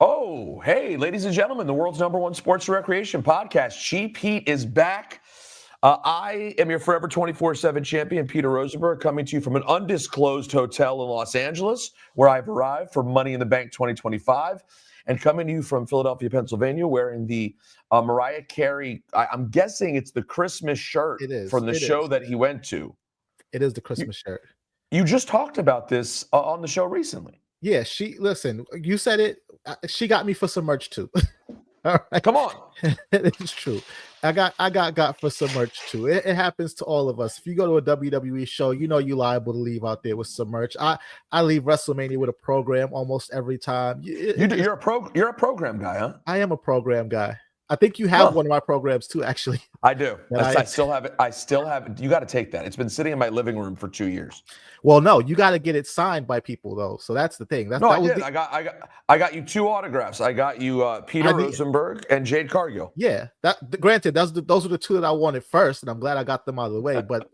Oh, hey, ladies and gentlemen, the world's #1 sports recreation podcast, Cheap Heat, is back. I am your forever 24/7 champion, Peter Rosenberg, coming to you from an undisclosed hotel in Los Angeles, where I've arrived for Money in the Bank 2025, and coming to you from Philadelphia, Pennsylvania, wearing the Mariah Carey, I'm guessing it's the Christmas shirt It is. from the It show is. that he went to. It is the Christmas shirt. You just talked about this on the show recently. Yeah, listen, you said it. She got me for some merch too. All right. Come on. It is true. I got for some merch too. It happens to all of us. If you go to a WWE show, you know you're liable to leave out there with some merch. I leave WrestleMania with a program almost every time. You're a program guy, huh? I am a program guy. I think you have one of my programs too, actually. I do. I still have it. I still have it. You got to take that. It's been sitting in my living room for 2 years. Well, no, you got to get it signed by people though. So that's the thing. I did. I got you 2 autographs. I got you Peter Rosenberg and Jade Cargill. Yeah. Granted, those are the 2 that I wanted first, and I'm glad I got them out of the way. But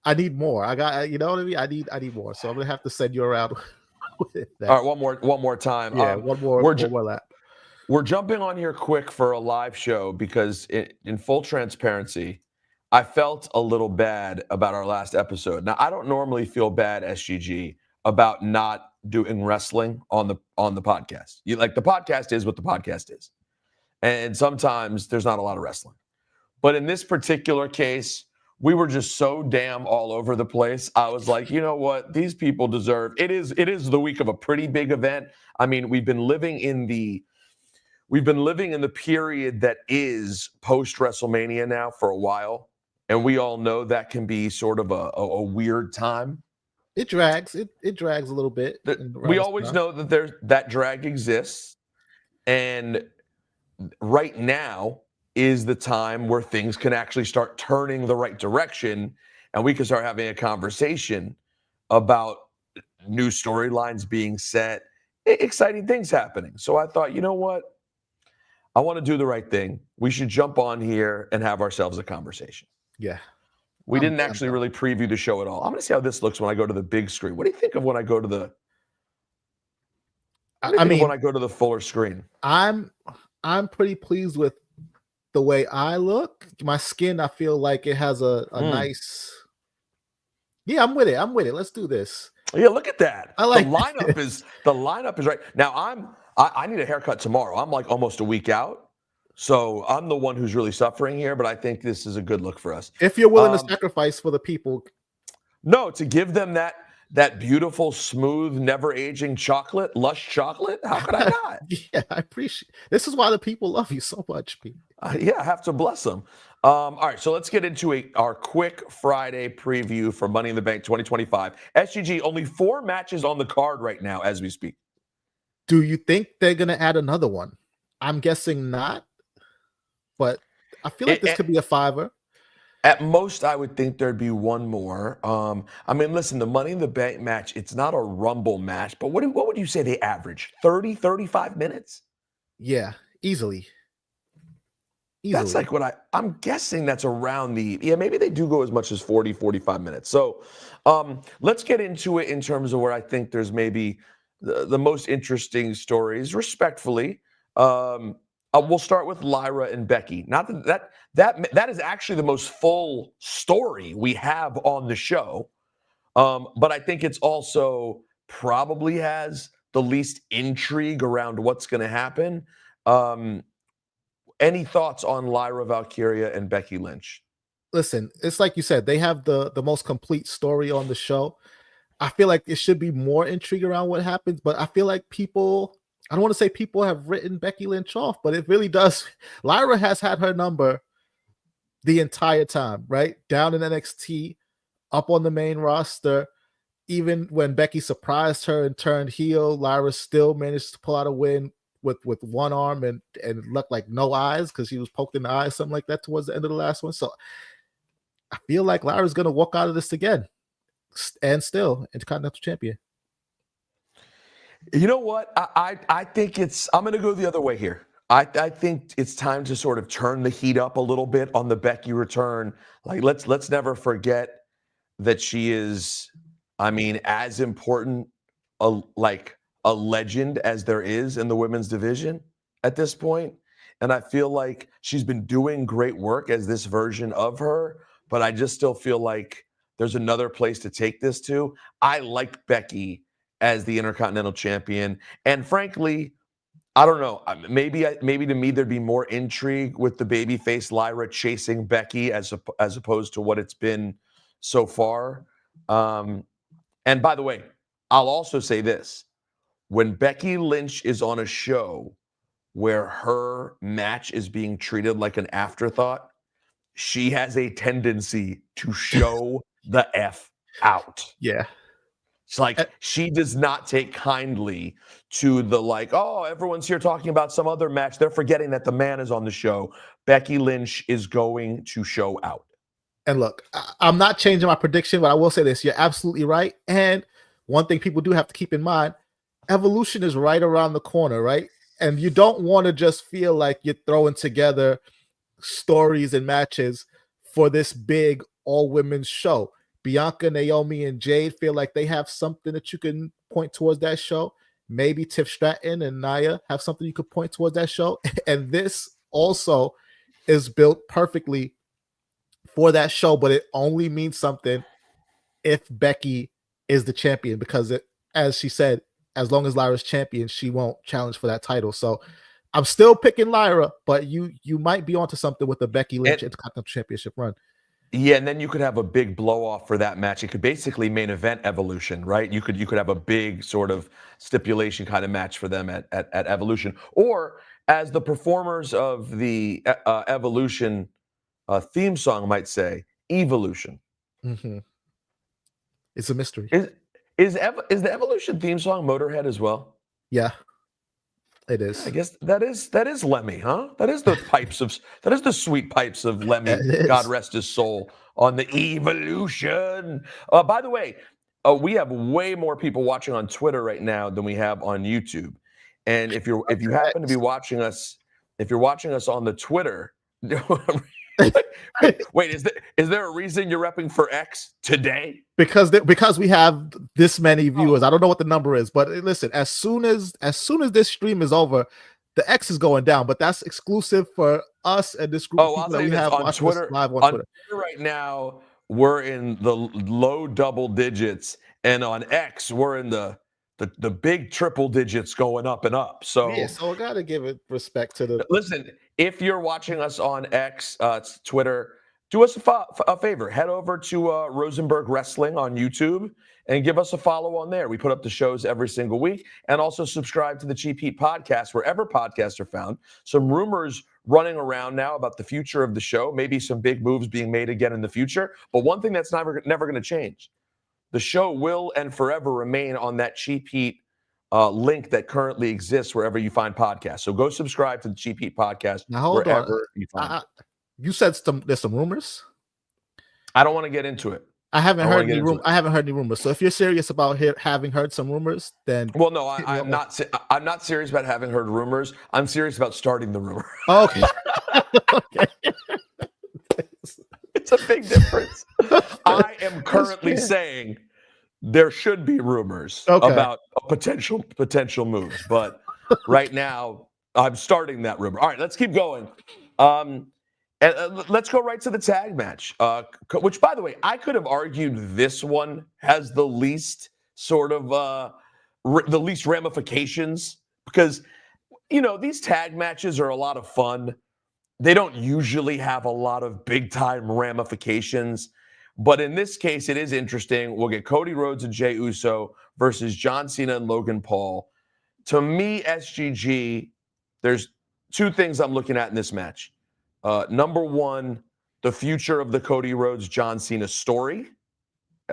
I need more. You know what I mean? I need more. So I'm gonna have to send you around with that. All right, one more time. Yeah, one more lap. We're jumping on here quick for a live show because in full transparency, I felt a little bad about our last episode. Now, I don't normally feel bad, SGG, about not doing wrestling on the podcast. The podcast is what the podcast is. And sometimes there's not a lot of wrestling. But in this particular case, we were just so damn all over the place. I was like, you know what? These people deserve it. It is the week of a pretty big event. I mean, we've been living in the period that is post WrestleMania now for a while. And we all know that can be sort of a weird time. It drags. It drags a little bit. We always know that that drag exists. And right now is the time where things can actually start turning the right direction. And we can start having a conversation about new storylines being set, exciting things happening. So I thought, you know what? I want to do the right thing. We should jump on here and have ourselves a conversation. Yeah. We didn't actually really preview the show at all. I'm going to see how this looks when I go to the big screen. What do you think of when I go to the when I go to the fuller screen? I'm pretty pleased with the way I look. My skin, I feel like it has a nice. Yeah, I'm with it. Let's do this. Yeah, look at that. I like the lineup is right. Now I need a haircut tomorrow. I'm like almost a week out. So I'm the one who's really suffering here, but I think this is a good look for us. If you're willing to sacrifice for the people. No, to give them that beautiful, smooth, never-aging chocolate, lush chocolate. How could I not? Yeah, I appreciate it. This is why the people love you so much, Pete. Yeah, I have to bless them. All right, so let's get into our quick Friday preview for Money in the Bank 2025. SGG, only 4 matches on the card right now as we speak. Do you think they're going to add another one? I'm guessing not, but I feel like this could be a 5er. At most, I would think there'd be one more. I mean, listen, the Money in the Bank match, it's not a Rumble match, but what would you say they average? 30, 35 minutes? Yeah, easily. That's like what I'm guessing that's around maybe they do go as much as 40, 45 minutes. So let's get into it in terms of where I think there's maybe the most interesting stories, respectfully. We'll start with Lyra and Becky. Not that is actually the most full story we have on the show, but I think it's also probably has the least intrigue around what's going to happen. Any thoughts on Lyra, Valkyria, and Becky Lynch? Listen, it's like you said, they have the most complete story on the show. I feel like it should be more intrigue around what happens, but I feel like people, I don't want to say people have written Becky Lynch off, but it really does. Lyra has had her number the entire time, right? Down in NXT, up on the main roster. Even when Becky surprised her and turned heel, Lyra still managed to pull out a win with one arm and looked like no eyes because she was poked in the eye, something like that towards the end of the last one. So I feel like Lyra's going to walk out of this again and still Intercontinental Champion. You know what? I think I'm going to go the other way here. I think it's time to sort of turn the heat up a little bit on the Becky return. Like let's never forget that she is, I mean, as important like a legend as there is in the women's division at this point. And I feel like she's been doing great work as this version of her, but I just still feel like there's another place to take this to. I like Becky as the Intercontinental Champion. And frankly, I don't know. Maybe to me there'd be more intrigue with the babyface Lyra chasing Becky as opposed to what it's been so far. And by the way, I'll also say this: when Becky Lynch is on a show where her match is being treated like an afterthought, she has a tendency to show the F out. Yeah. It's like she does not take kindly to the oh, everyone's here talking about some other match. They're forgetting that the man is on the show. Becky Lynch is going to show out. And look, I'm not changing my prediction, but I will say this. You're absolutely right. And one thing people do have to keep in mind, Evolution is right around the corner, right? And you don't want to just feel like you're throwing together stories and matches for this big all-women's show. Bianca, Naomi, and Jade feel like they have something that you can point towards that show. Maybe Tiff Stratton and Nia have something you could point towards that show. And this also is built perfectly for that show, but it only means something if Becky is the champion, because as she said, as long as Lyra's champion, she won't challenge for that title. So I'm still picking Lyra, but you might be onto something with the Becky Lynch Intercontinental Championship run. Yeah, and then you could have a big blow off for that match. It could basically main event Evolution, right? You could have a big sort of stipulation kind of match for them at Evolution, or as the performers of the Evolution theme song might say, Evolution. Mm-hmm. It's a mystery. Is the Evolution theme song Motorhead as well? Yeah, it is. I guess that is Lemmy, huh? That is the sweet pipes of Lemmy. God rest his soul on the Evolution. By the way, we have way more people watching on Twitter right now than we have on YouTube. And if you happen to be watching us, if you're watching us on the Twitter. Wait, is there a reason you're repping for X today? Because we have this many viewers. I don't know what the number is, but listen, as soon as this stream is over, the X is going down. But that's exclusive for us and this group of people that we have on Twitter. Live on Twitter right now, we're in the low double digits, and on X, we're in the big triple digits going up and up. So yeah, so I gotta give it respect to the. Listen, if you're watching us on X, it's Twitter, do us a favor. Head over to Rosenberg Wrestling on YouTube and give us a follow on there. We put up the shows every single week, and also subscribe to the Cheap Heat podcast wherever podcasts are found. Some rumors running around now about the future of the show, maybe some big moves being made again in the future. But one thing that's never going to change: the show will and forever remain on that Cheap Heat link that currently exists wherever you find podcasts. So go subscribe to the Cheap Heat podcast wherever you find it. You said there's some rumors. I don't want to get into it. I haven't heard any rumors. I haven't heard any rumors. So if you're serious about having heard some rumors, then no, I'm not. I'm not serious about having heard rumors. I'm serious about starting the rumor. Oh, okay. Okay. It's a big difference. I am currently saying there should be rumors about a potential moves, but right now I'm starting that rumor. All right, let's keep going. And let's go right to the tag match, which, by the way, I could have argued this one has the least sort of the least ramifications, because these tag matches are a lot of fun. They don't usually have a lot of big time ramifications. But in this case, it is interesting. We'll get Cody Rhodes and Jey Uso versus John Cena and Logan Paul. To me, SGG, there's two things I'm looking at in this match. Number one, the future of the Cody Rhodes, John Cena story.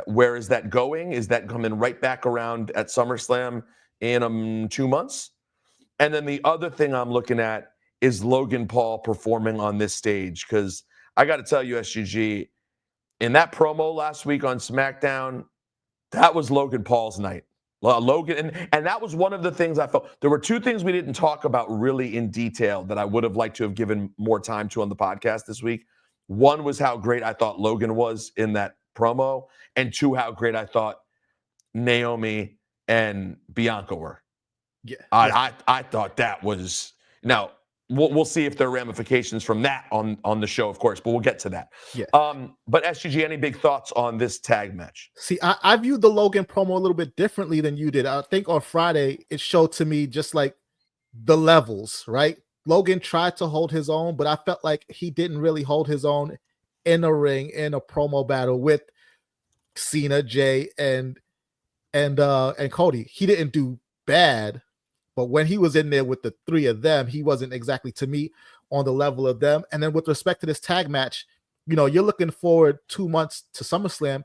Where is that going? Is that coming right back around at SummerSlam in 2 months? And then the other thing I'm looking at is Logan Paul performing on this stage. Because I got to tell you, SGG, in that promo last week on SmackDown, that was Logan Paul's night. Logan, and that was one of the things I felt. There were two things we didn't talk about really in detail that I would have liked to have given more time to on the podcast this week. One was how great I thought Logan was in that promo, and two, how great I thought Naomi and Bianca were. Yeah. I thought that was now. We'll see if there are ramifications from that on the show, of course, but we'll get to that. Yeah. But SGG, any big thoughts on this tag match? See, I viewed the Logan promo a little bit differently than you did. I think on Friday it showed to me just like the levels, right? Logan tried to hold his own, but I felt like he didn't really hold his own in a ring in a promo battle with Cena, Jay, and Cody. He didn't do bad, but when he was in there with the three of them, he wasn't exactly, to me, on the level of them. And then with respect to this tag match, you're looking forward 2 months to SummerSlam.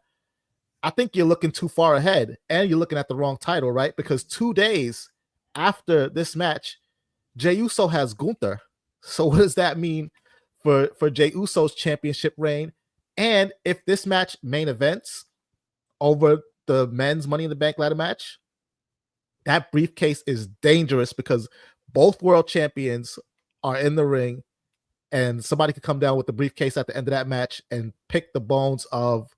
I think you're looking too far ahead, and you're looking at the wrong title, right? Because 2 days after this match, Jey Uso has Gunther. So what does that mean for Jey Uso's championship reign? And if this match main events over the men's Money in the Bank ladder match, that briefcase is dangerous because both world champions are in the ring, and somebody could come down with the briefcase at the end of that match and pick the bones of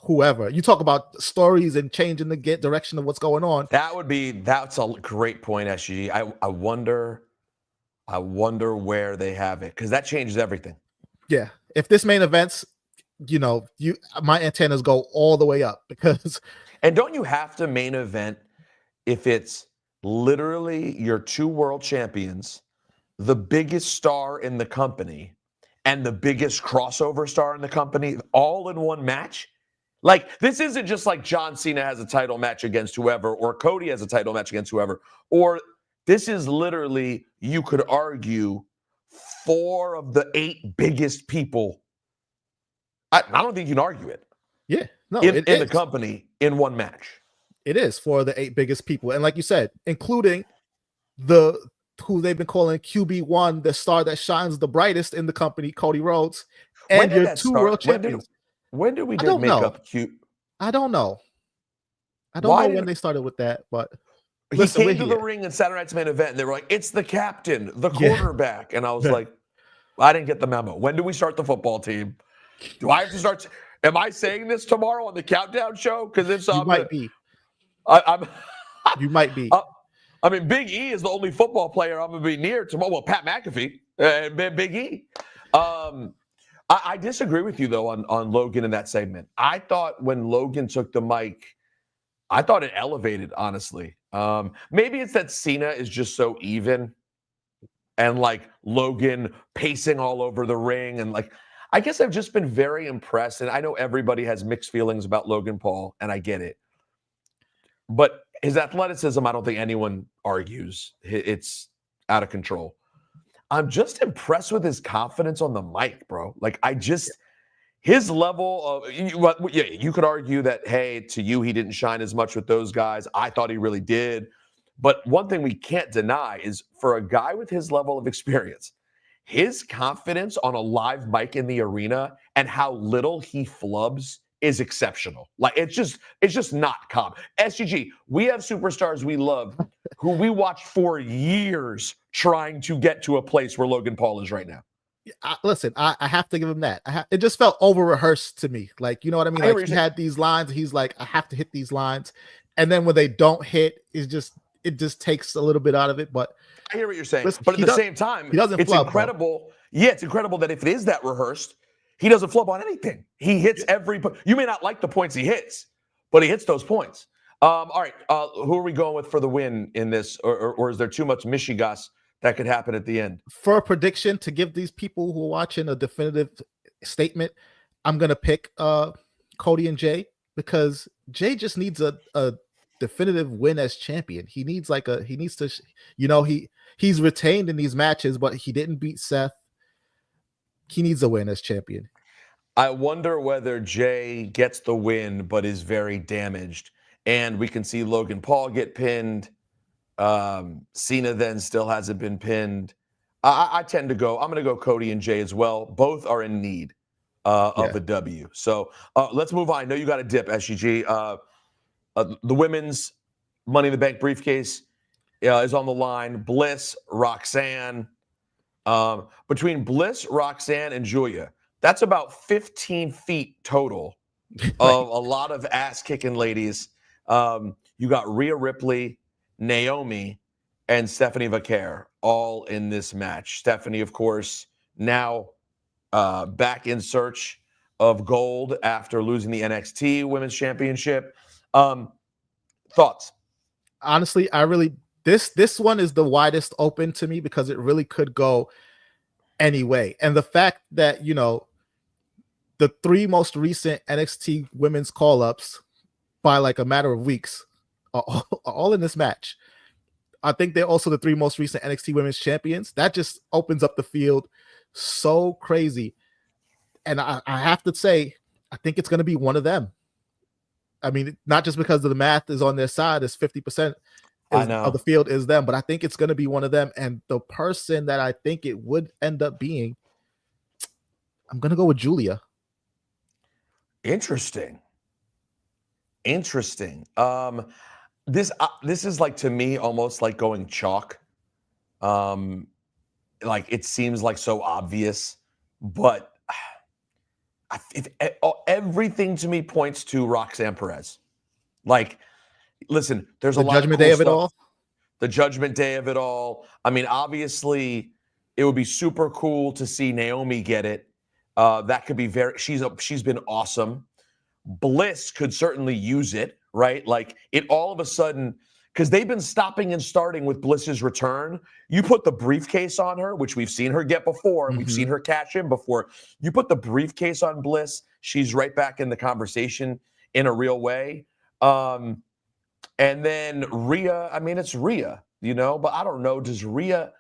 whoever. You talk about stories and changing the direction of what's going on. That's a great point, SGG. I wonder where they have it, because that changes everything. Yeah. If this main events, my antennas go all the way up because. And don't you have to main event if it's literally your 2 world champions, the biggest star in the company, and the biggest crossover star in the company, all in one match? Like, this isn't just like John Cena has a title match against whoever, or Cody has a title match against whoever, or this is literally, you could argue, 4 of the 8 biggest people. I don't think you can argue it. Yeah, no, in the company in one match. It is 4 of the 8 biggest people, and like you said, including who they've been calling QB1, the star that shines the brightest in the company, Cody Rhodes, and your 2 world champions. When did we make up Q? I don't know. I don't know when they started with that, but he came to the ring in Saturday Night's Main Event, and they were like, "It's the captain, the quarterback," and I was like, "I didn't get the memo. When do we start the football team? Do I have to start? Am I saying this tomorrow on the countdown show? Because if so, you might be. You might be. I mean, Big E is the only football player I'm going to be near tomorrow. Well, Pat McAfee and Big E. I disagree with you, though, on Logan in that segment. I thought when Logan took the mic, I thought it elevated, honestly. Maybe it's that Cena is just so even, and like Logan pacing all over the ring. And like, I guess I've just been very impressed. And I know everybody has mixed feelings about Logan Paul, and I get it. But his athleticism, I don't think anyone argues. It's out of control. I'm just impressed with his confidence on the mic, bro. Like, his level of, you could argue that, hey, to you, he didn't shine as much with those guys. I thought he really did. But one thing we can't deny is, for a guy with his level of experience, his confidence on a live mic in the arena and how little he flubs is exceptional. Like, it's just not common. SGG, we have superstars we love who we watched for years trying to get to a place where Logan Paul is right now. Listen, I have to give him that. It just felt over-rehearsed to me. Like, you know what I mean? Like, he had these lines, he's like, I have to hit these lines. And then when they don't hit, it just takes a little bit out of it. But I hear what you're saying. But at the same time, it's incredible. Bro. Yeah, it's incredible that if it is that rehearsed, he doesn't flub on anything. He hits every – you may not like the points he hits, but he hits those points. All right, who are we going with for the win in this? Or is there too much Michigas that could happen at the end? For a prediction, to give these people who are watching a definitive statement, I'm going to pick Cody and Jay, because Jay just needs a definitive win as champion. He needs to, he's retained in these matches, but he didn't beat Seth. He needs a win as champion. I wonder whether Jay gets the win but is very damaged, and we can see Logan Paul get pinned. Cena then still hasn't been pinned. I'm going to go Cody and Jay as well. Both are in need of a W. So let's move on. I know you got a dip, SGG. The women's Money in the Bank briefcase is on the line. Bliss, Roxanne. Between Bliss, Roxanne, and Julia, that's about 15 feet total of a lot of ass-kicking ladies. You got Rhea Ripley, Naomi, and Stephanie Vaquer all in this match. Stephanie, of course, now back in search of gold after losing the NXT Women's Championship. Thoughts? Honestly, this one is the widest open to me because it really could go any way. And the fact that, the 3 most recent NXT women's call-ups by like a matter of weeks are all in this match. I think they're also the 3 most recent NXT women's champions. That just opens up the field so crazy. And I have to say, I think it's going to be one of them. I mean, not just because of the math is on their side, it's 50% of the field is them, but I think it's going to be one of them. And the person that I think it would end up being, I'm going to go with Julia. Interesting. This is like, to me, almost like going chalk. Like, it seems like so obvious, but everything to me points to Roxanne Perez. Like, listen, there's a lot of Judgment Day of it all. The Judgment Day of it all. I mean, obviously, it would be super cool to see Naomi get it. That could be she's been awesome. Bliss could certainly use it, right? Like, it all of a sudden, because they've been stopping and starting with Bliss's return. You put the briefcase on her, which we've seen her get before, and we've seen her cash in before. You put the briefcase on Bliss, she's right back in the conversation in a real way. And then Rhea, I mean, it's Rhea, but I don't know. Does Rhea,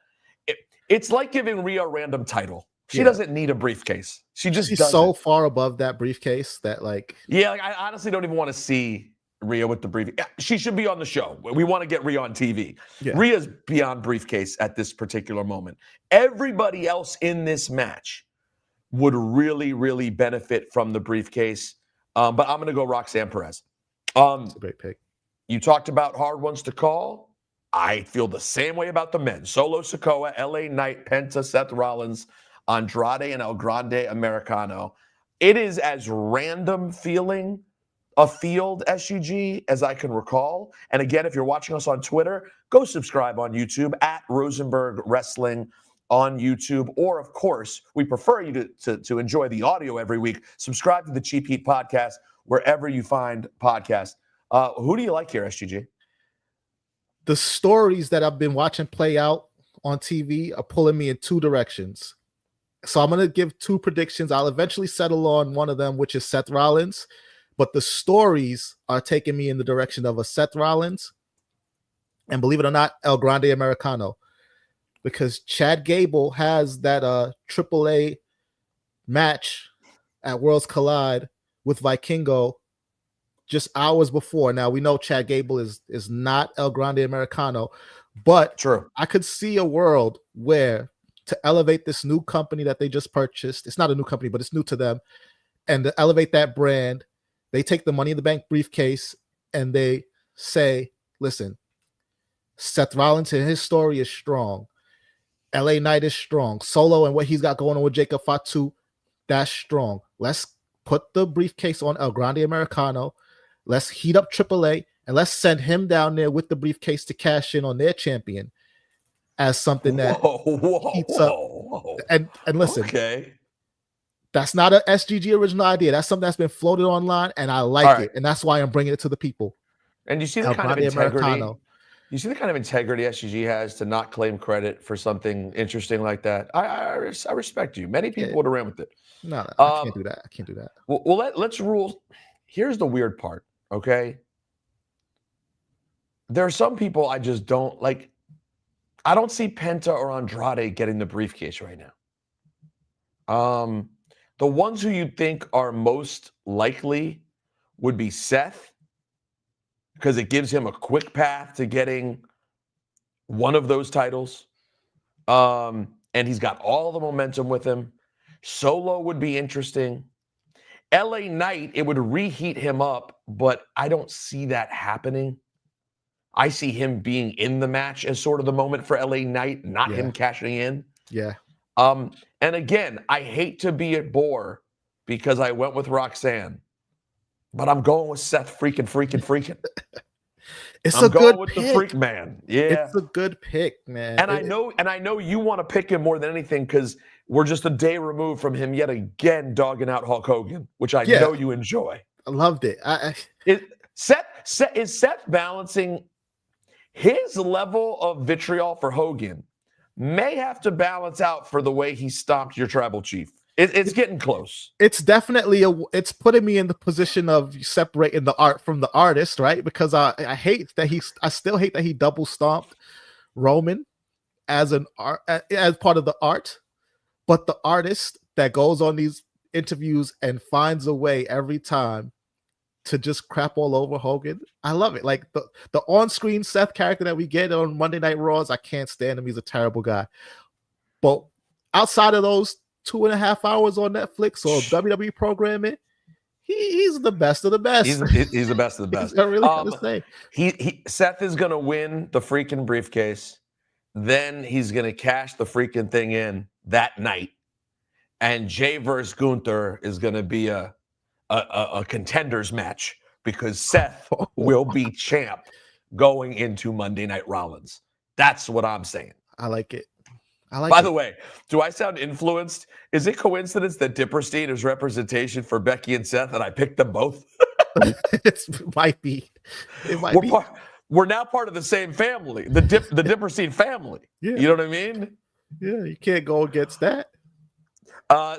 it's like giving Rhea a random title. She doesn't need a briefcase. She's so far above that briefcase that I honestly don't even want to see Rhea with the briefcase. She should be on the show. We want to get Rhea on TV. Yeah. Rhea's beyond briefcase at this particular moment. Everybody else in this match would really, really benefit from the briefcase. But I'm going to go Roxanne Perez. That's a great pick. You talked about hard ones to call. I feel the same way about the men. Solo Sikoa, LA Knight, Penta, Seth Rollins, Andrade, and El Grande Americano. It is as random feeling a field, SGG, as I can recall. And again, if you're watching us on Twitter, go subscribe on YouTube at Rosenberg Wrestling on YouTube. Or, of course, we prefer you to enjoy the audio every week. Subscribe to the Cheap Heat Podcast wherever you find podcasts. Who do you like here, SGG? The stories that I've been watching play out on TV are pulling me in 2 directions. So I'm going to give 2 predictions. I'll eventually settle on one of them, which is Seth Rollins. But the stories are taking me in the direction of a Seth Rollins and, believe it or not, El Grande Americano. Because Chad Gable has that AAA match at Worlds Collide with Vikingo just hours before. Now, we know Chad Gable is not El Grande Americano, but true. I could see a world where, to elevate this new company that they just purchased, it's not a new company, but it's new to them, and to elevate that brand, they take the Money in the Bank briefcase and they say, listen, Seth Rollins and his story is strong. LA Knight is strong. Solo and what he's got going on with Jacob Fatu, that's strong. Let's put the briefcase on El Grande Americano. Let's heat up AAA and let's send him down there with the briefcase to cash in on their champion as something that heats up. And listen, okay, that's not a SGG original idea. That's something that's been floated online, and I like it, and that's why I'm bringing it to the people. And you see the kind of integrity. You see the kind of integrity SGG has to not claim credit for something interesting like that. I respect you. Many people would have ran with it. No, I can't do that. I can't do that. Well, let's rule. Here's the weird part. Okay, there are some people I just don't like. I don't see Penta or Andrade getting the briefcase right now. The ones who you'd think are most likely would be Seth, because it gives him a quick path to getting one of those titles. And he's got all the momentum with him. Solo would be interesting. LA Knight, it would reheat him up, but I don't see that happening. I see him being in the match as sort of the moment for LA Knight, not him cashing in. Yeah. And again, I hate to be a bore because I went with Roxanne, but I'm going with Seth freaking. It's I'm a going good with pick. the freak man. Yeah. It's a good pick, man. And I know you want to pick him more than anything because we're just a day removed from him yet again dogging out Hulk Hogan, which I know you enjoy. I loved it. Is Seth balancing his level of vitriol for Hogan? May have to balance out for the way he stomped your tribal chief. It's getting close. It's definitely it's putting me in the position of separating the art from the artist, right? Because I still hate that he double stomped Roman as an art, as part of the art, but the artist that goes on these interviews and finds a way every time to just crap all over Hogan. I love it. Like the on-screen Seth character that we get on Monday Night Raws, I can't stand him. He's a terrible guy. But outside of those 2.5 hours on Netflix or WWE programming, he's the best of the best. He's the best of the best. I really gotta say. Seth is gonna win the freaking briefcase. Then he's gonna cash the freaking thing in that night. And Jay versus Gunther is gonna be a contenders match because Seth will be champ going into Monday Night Rollins. That's what I'm saying. I like it. By the way, do I sound influenced? Is it coincidence that Dipperstein is representation for Becky and Seth and I picked them both? It might be. We're now part of the same family, the Dipperstein family. Yeah. You know what I mean? Yeah, you can't go against that.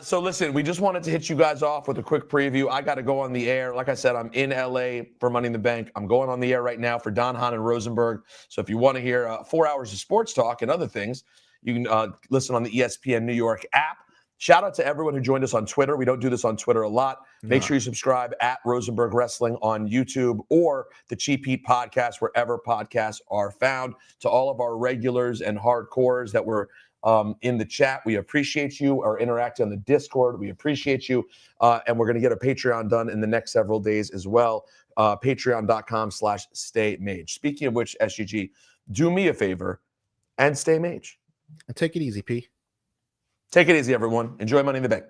So listen, we just wanted to hit you guys off with a quick preview. I got to go on the air. Like I said, I'm in LA for Money in the Bank. I'm going on the air right now for Don Hahn and Rosenberg. So if you want to hear 4 hours of sports talk and other things, you can listen on the ESPN New York app. Shout out to everyone who joined us on Twitter. We don't do this on Twitter a lot. Make sure you subscribe at Rosenberg Wrestling on YouTube or the Cheap Heat podcast, wherever podcasts are found. To all of our regulars and hardcores that were in the chat, we appreciate you. Or interacting on the Discord, we appreciate you. And we're going to get a Patreon done in the next several days as well. Patreon.com/StayMage. Speaking of which, SGG, do me a favor and stay mage. And take it easy, P. Take it easy, everyone. Enjoy Money in the Bank.